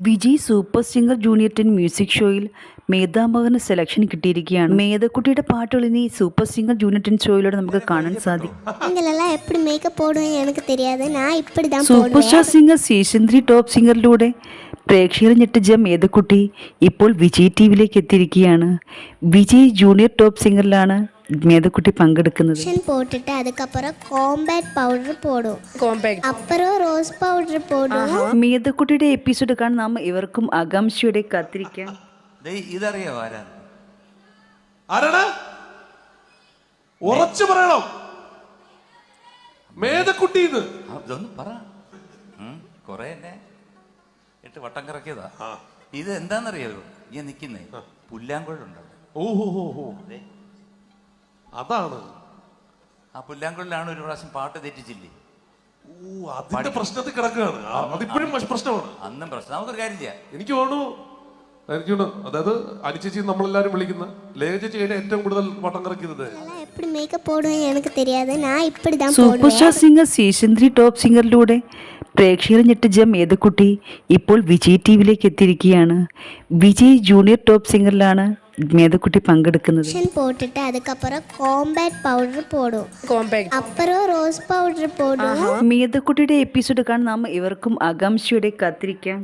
Vijay super singer junior 10 music ഷോയിൽ മേധാമകന് selection കിട്ടിയിരിക്കുകയാണ്. മേധക്കുട്ടിയുടെ പാട്ടുകൾ ഇനി സൂപ്പർ സിംഗർ ജൂനിയർ 10 ഷോയിലൂടെ നമുക്ക് കാണാൻ സാധിക്കും. Super star singer season 3 top സിംഗറിലൂടെ പ്രേക്ഷകരെ ഞെട്ടിച്ച മേധക്കുട്ടി ഇപ്പോൾ വിജയ് ടിവിയിലേക്ക് എത്തിയിരിക്കുകയാണ്. വിജയ് ജൂനിയർ ടോപ്പ് സിംഗറിലാണ് മേധക്കുട്ടി പങ്കെടുക്കുന്നത്. போட்டுட்டு அதுக்கப்புறம் காம்பேக்ட் பவுடர் போடும். அப்புறம் ரோஸ் பவுடர் போடும். മേധക്കുട്ടിയുടെ എപ്പിസോഡ് കാണാൻ നാം ഇവർക്കും ആകാംക്ഷയോടെ കാത്തിരിക്കാം. ഇതറിയോ ആരാണ്? ഉറച്ചു പറയണം. മേധക്കുട്ടി ഇതൊന്ന് പറ. കൊറേ എന്നെ ഇട്ട് വട്ടം കറക്കിയതാ. ഇത് എന്താന്നറിയോ ഈ നിക്കുന്നേ പുല്ലാങ്കുഴലുണ്ടോ? ഓഹോ അതാണ്. ആ പുല്ലാങ്കുഴലാണ് ഒരു പ്രാവശ്യം പാട്ട് തെറ്റിച്ചില്ലേ? അതിന്റെ പ്രശ്നത്തിൽ കിടക്കുകയാണ്. അതിപ്പോഴും പ്രശ്നമാണ്. അന്നും പ്രശ്നം. നമുക്കൊരു കാര്യം ചെയ്യാം. എനിക്ക് തോന്നുന്നു അതായത് അനിച്ചേച്ചി നമ്മളെല്ലാരും വിളിക്കുന്ന ലേഖ ചേച്ചിയുടെ ഏറ്റവും കൂടുതൽ വട്ടം കറക്കിയത് super star singer season 3 top സിംഗറിലൂടെ പ്രേക്ഷകരെ ഞെട്ടിച്ച മേധക്കുട്ടി ഇപ്പോൾ വിജയ് ടിവിയിലേക്ക് എത്തിയിരിക്കുകയാണ്. വിജയ് ജൂനിയർ ടോപ്പ് സിംഗറിലാണ് മേധക്കുട്ടി പങ്കെടുക്കുന്നത്. போட்டுட்டு அதுக்கப்புறம் காம்பேக்ட் பவுடர் போடும். அப்புறம் ரோஸ் பவுடர் போடும். മേധക്കുട്ടിയുടെ എപ്പിസോഡ് കാണാൻ നാം ഇവർക്കും ആകാംക്ഷയോടെ കാത്തിരിക്കാം.